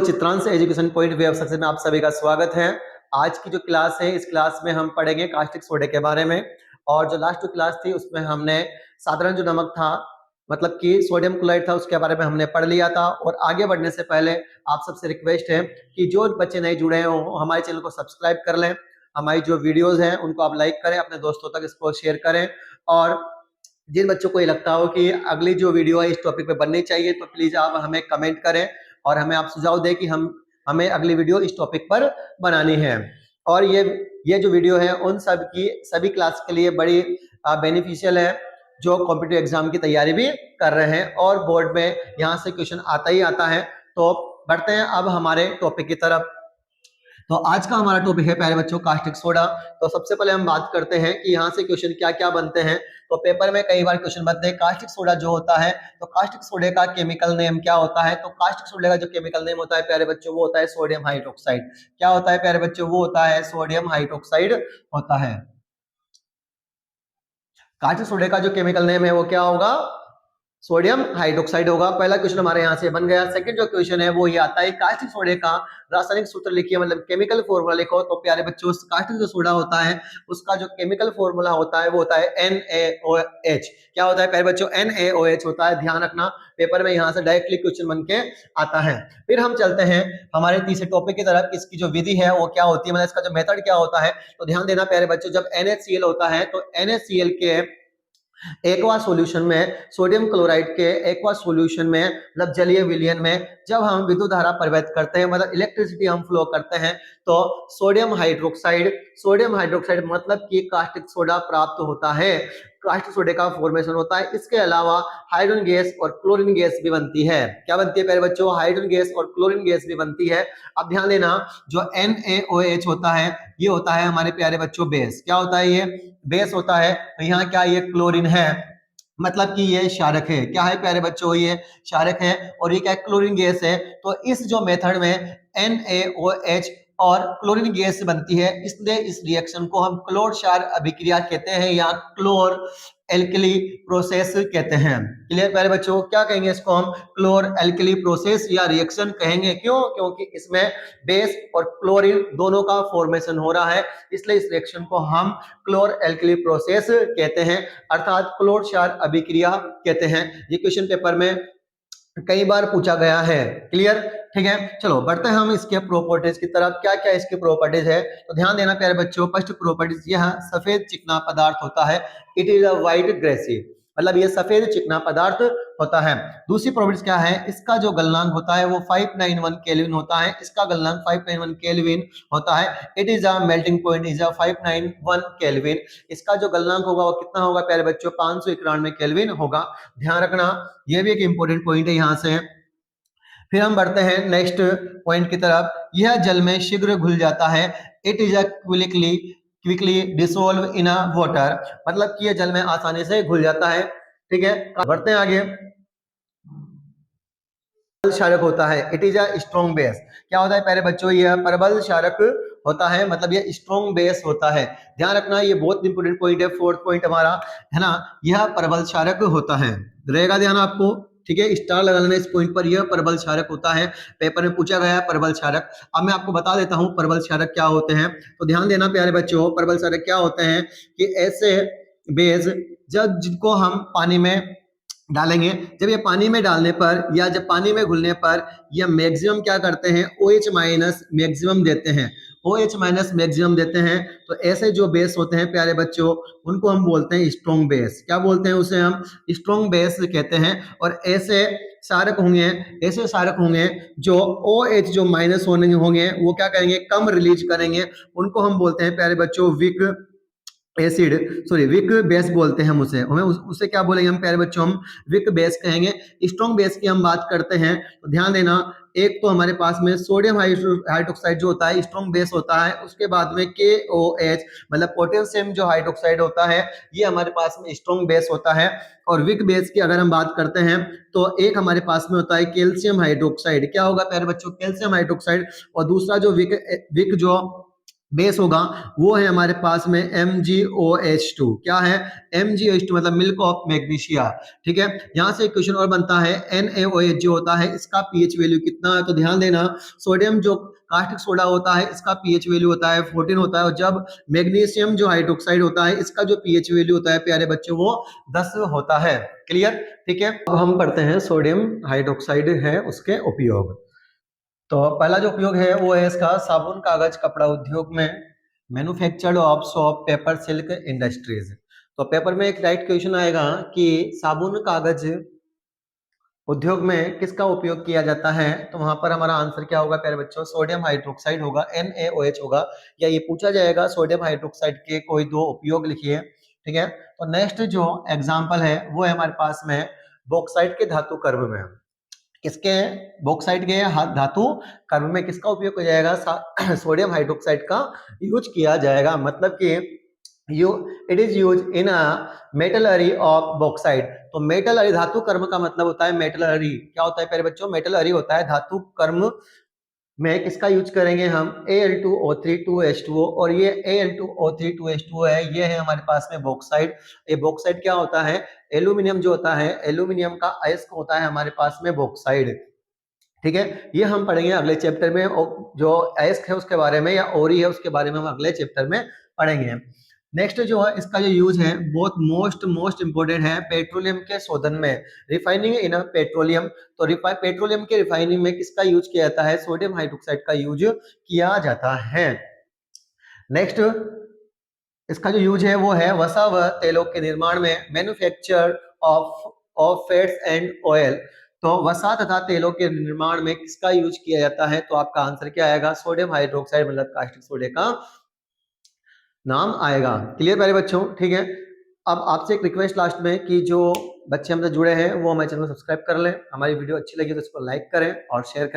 Chitransh education point way of success में आप सभी का स्वागत है। आज की जो क्लास है, इस क्लास में हम पढ़ेंगे कास्टिक सोडे के बारे में। और जो लास्ट क्लास थी उसमें हमने साधारण जो नमक था, मतलब कि सोडियम क्लोराइड था, उसके बारे में हमने पढ़ लिया था। और आगे बढ़ने से पहले आप सबसे रिक्वेस्ट है कि जो बच्चे नए जुड़े हो हमारे चैनल को सब्सक्राइब कर लें, हमारी जो वीडियोज हैं उनको आप लाइक करें, अपने दोस्तों तक इसको शेयर करें। और जिन बच्चों को ये लगता हो कि अगली जो वीडियो है इस टॉपिक पे बननी चाहिए, तो प्लीज आप हमें कमेंट करें और हमें आप सुझाव दें कि हमें अगली वीडियो इस टॉपिक पर बनानी है। और ये जो वीडियो है उन सभी क्लास के लिए बड़ी बेनिफिशियल है जो कॉम्पिटिटिव एग्जाम की तैयारी भी कर रहे हैं और बोर्ड में यहाँ से क्वेश्चन आता ही आता है। तो बढ़ते हैं अब हमारे टॉपिक की तरफ। तो आज का हमारा टॉपिक है प्यारे बच्चों कास्टिक सोडा। तो सबसे पहले हम बात करते हैं कि यहाँ से क्वेश्चन क्या क्या बनते हैं। तो पेपर में कई बार क्वेश्चन बनते हैं कास्टिक सोडा जो होता है, तो कास्टिक सोडे का केमिकल नेम क्या होता है। तो कास्टिक सोडे का जो केमिकल नेम होता है प्यारे बच्चों वो होता है सोडियम हाइड्रोक्साइड। क्या होता है प्यारे बच्चों? वो होता है सोडियम हाइड्रोक्साइड होता है। कास्टिक सोडे का जो केमिकल नेम है वो क्या होगा? सोडियम हाइड्रोक्साइड होगा। पहला क्वेश्चन हमारे यहाँ से बन गया। सेकंड जो क्वेश्चन है वो ये आता है कास्टिक सोडे का रासायनिक सूत्र लिखिए, मतलब केमिकल फॉर्मूला लिखो। तो प्यारे बच्चों कास्टिक जो सोडा होता है उसका जो केमिकल फॉर्मूला होता है वो होता है NaOH। क्या होता है प्यारे बच्चों? NaOH होता है। ध्यान रखना, पेपर में यहाँ से डायरेक्टली क्वेश्चन बन के आता है। फिर हम चलते हैं हमारे तीसरे टॉपिक की तरफ। इसकी जो विधि है वो क्या होती है, मतलब इसका जो मेथड क्या होता है। तो ध्यान देना प्यारे बच्चों, जब NaCl होता है तो NaCl के एक्वा सॉल्यूशन में, सोडियम क्लोराइड के एक्वा सॉल्यूशन में, मतलब जलीय विलयन में जब हम विद्युत धारा प्रवाहित करते हैं, मतलब इलेक्ट्रिसिटी हम फ्लो करते हैं, तो सोडियम हाइड्रोक्साइड मतलब कि कास्टिक सोडा प्राप्त होता है। कास्टिक सोडे का फॉर्मेशन होता है। इसके अलावा हाइड्रोजन गैस और क्लोरीन गैस भी बनती है। क्या बनती है प्यारे बच्चों? हाइड्रोजन गैस और क्लोरीन गैस भी बनती है। अब ध्यान देना, जो NaOH होता है ये होता है हमारे प्यारे बच्चों बेस। क्या होता है? ये बेस होता है। तो यहाँ क्या ये क्लोरीन है, मतलब कि ये क्षारक है। क्या है प्यारे बच्चों? ये क्षारक है। और ये क्या है? क्लोरीन गैस है। तो इस जो मेथड में NaOH और क्लोरीन गैस बनती है, इसलिए इस रिएक्शन को हम क्लोर क्षार अभिक्रिया कहते हैं या क्लोर एल्कली प्रोसेस कहते हैं। क्लियर प्यारे बच्चों? क्या कहेंगे इसको हम? क्लोर एल्कली प्रोसेस या रिएक्शन कहेंगे। क्यों? क्योंकि इसमें बेस और क्लोरीन दोनों का फॉर्मेशन हो रहा है, इसलिए इस रिएक्शन को हम क्लोर एल्कली प्रोसेस कहते हैं, अर्थात क्लोर क्षार अभिक्रिया कहते हैं। ये क्वेश्चन पेपर में कई बार पूछा गया है। क्लियर? ठीक है, चलो बढ़ते हैं हम इसके प्रॉपर्टीज की तरफ। क्या क्या इसकी प्रॉपर्टीज है, तो ध्यान देना प्यारे बच्चों। फर्स्ट प्रॉपर्टीज, यह सफेद चिकना पदार्थ होता है। It is a white greasy, मतलब ये सफेद चिकना पदार्थ होता है। दूसरी प्रॉपर्टीज क्या है? इसका जो गलनांक होता है वो 591 केल्विन होता है। इसका गलनांक 591 केल्विन होता है। It is a melting point is a 591 kelvin. इसका जो गलनांक होगा वो कितना होगा प्यारे बच्चों? 591 केल्विन होगा। ध्यान रखना, ये भी एक इंपॉर्टेंट पॉइंट है यहाँ से। फिर हम बढ़ते हैं नेक्स्ट पॉइंट की तरफ। यह जल में शीघ्र घुल जाता है। It is a quickly dissolve in a water, मतलब कि यह जल में आसानी से घुल जाता है। ठीक है, बढ़ते हैं आगे। क्षारक होता है। It is a strong base. क्या होता है प्यारे बच्चों? यह प्रबल क्षारक होता है, मतलब ये स्ट्रॉन्ग बेस होता है। ध्यान रखना, ये बहुत इंपोर्टेंट पॉइंट है। फोर्थ पॉइंट हमारा है ना, यह प्रबल क्षारक होता है। रहेगा ध्यान आपको। ठीक है, स्टार लगा लेना इस पॉइंट पर। यह प्रबल क्षारक होता है, पेपर में पूछा गया है प्रबल क्षारक। अब मैं आपको बता देता हूं प्रबल क्षारक क्या होते हैं। तो ध्यान देना प्यारे बच्चों, प्रबल क्षारक क्या होते हैं कि ऐसे बेस जब जिनको हम पानी में डालेंगे, जब ये पानी में डालने पर या जब पानी में घुलने पर ये मैक्सिमम क्या करते हैं? OH माइनस मैक्सिमम देते हैं। OH माइनस मैक्सिमम देते हैं। तो ऐसे जो बेस होते हैं प्यारे बच्चों उनको हम बोलते हैं स्ट्रॉन्ग बेस। क्या बोलते हैं उसे? हम स्ट्रॉन्ग बेस कहते हैं। और ऐसे सारक होंगे जो OH जो माइनस होंगे वो क्या करेंगे? कम रिलीज करेंगे। उनको हम बोलते हैं प्यारे बच्चों weak acid, sorry Wick base बोलते हैं हम उसे। उसे क्या बोलेंगे हम प्यारे बच्चों? हम विक बेस कहेंगे। स्ट्रॉन्ग बेस की हम बात करते हैं तो ध्यान देना, एक तो हमारे पास में सोडियम हाइड्रोक्साइड जो होता है स्ट्रॉन्ग बेस होता है। उसके बाद में KOH मतलब पोटेशियम जो हाइड्रोक्साइड होता है ये हमारे पास में स्ट्रॉन्ग बेस होता है। और विक बेस की अगर हम बात करते हैं तो एक हमारे पास में होता है कैल्शियम हाइड्रोक्साइड। क्या होगा प्यारे बच्चों? Calcium hydroxide. और दूसरा जो विक जो बेस होगा वो है हमारे पास में MgOH2। क्या है? MgOH2 मतलब मिल्क ऑफ मैग्नीशिया। ठीक है, यहां से एक क्वेश्चन और बनता है, NaOH जो होता है इसका पीएच वैल्यू कितना है? तो ध्यान देना, सोडियम जो कास्टिक सोडा होता है इसका पीएच वैल्यू होता है 14 होता है, और जब मैग्नीशियम जो हाइड्रोक्साइड होता है इसका जो पीएच वैल्यू होता है प्यारे बच्चों वो 10 होता है। क्लियर? ठीक है, अब हम पढ़ते हैं सोडियम हाइड्रोक्साइड है उसके उपयोग। तो पहला जो उपयोग है वो है इसका साबुन कागज कपड़ा उद्योग में, manufactured of soap paper silk industries. तो पेपर में एक राइट क्वेश्चन आएगा कि साबुन कागज उद्योग में किसका उपयोग किया जाता है, तो वहां पर हमारा आंसर क्या होगा प्यारे बच्चों? सोडियम हाइड्रोक्साइड होगा, NaOH होगा। या ये पूछा जाएगा सोडियम हाइड्रोक्साइड के कोई दो उपयोग लिखिए। ठीक है, तो नेक्स्ट जो एग्जाम्पल है वो है हमारे पास में बॉक्साइट के धातु कर्म में। किसके? बॉक्साइट के धातु कर्म में किसका उपयोग किया जाएगा? सोडियम हाइड्रोक्साइड का यूज किया जाएगा। मतलब कि you it is use in a metallurgy of bauxite. तो मेटलरी धातु कर्म का मतलब होता है मेटलरी। क्या होता है प्यारे बच्चों? मेटलरी होता है धातु कर्म में किसका यूज करेंगे हम? Al2O3 2H2O। और ये Al2O3 2H2O है, ये है हमारे पास में बॉक्साइड। ये बॉक्साइड क्या होता है? एल्यूमिनियम जो होता है, एल्यूमिनियम का अयस्क होता है हमारे पास में बॉक्साइड। ठीक है, ये हम पढ़ेंगे अगले चैप्टर में, जो अयस्क है उसके बारे में या ओरी है उसके बारे में हम अगले चैप्टर में पढ़ेंगे। नेक्स्ट जो है इसका जो यूज है बहुत मोस्ट इंपोर्टेंट है पेट्रोलियम के शोधन में, रिफाइनिंग इन पेट्रोलियम। तो पेट्रोलियम के रिफाइनिंग में किसका यूज किया जाता है? सोडियम हाइड्रोक्साइड का यूज किया जाता है। नेक्स्ट इसका जो यूज है वो है वसा व तेलों के निर्माण में, manufacture of of fats and oil. तो वसा तथा तेलों के निर्माण में किसका यूज किया जाता है? तो आपका आंसर क्या आएगा? सोडियम हाइड्रोक्साइड मतलब कास्टिक सोडे का नाम आएगा। क्लियर प्यारे बच्चों? ठीक है, अब आपसे एक रिक्वेस्ट लास्ट में कि जो बच्चे हमसे जुड़े हैं वो हमारे चैनल को सब्सक्राइब कर लें, हमारी वीडियो अच्छी लगी तो इसको लाइक करें और शेयर करें।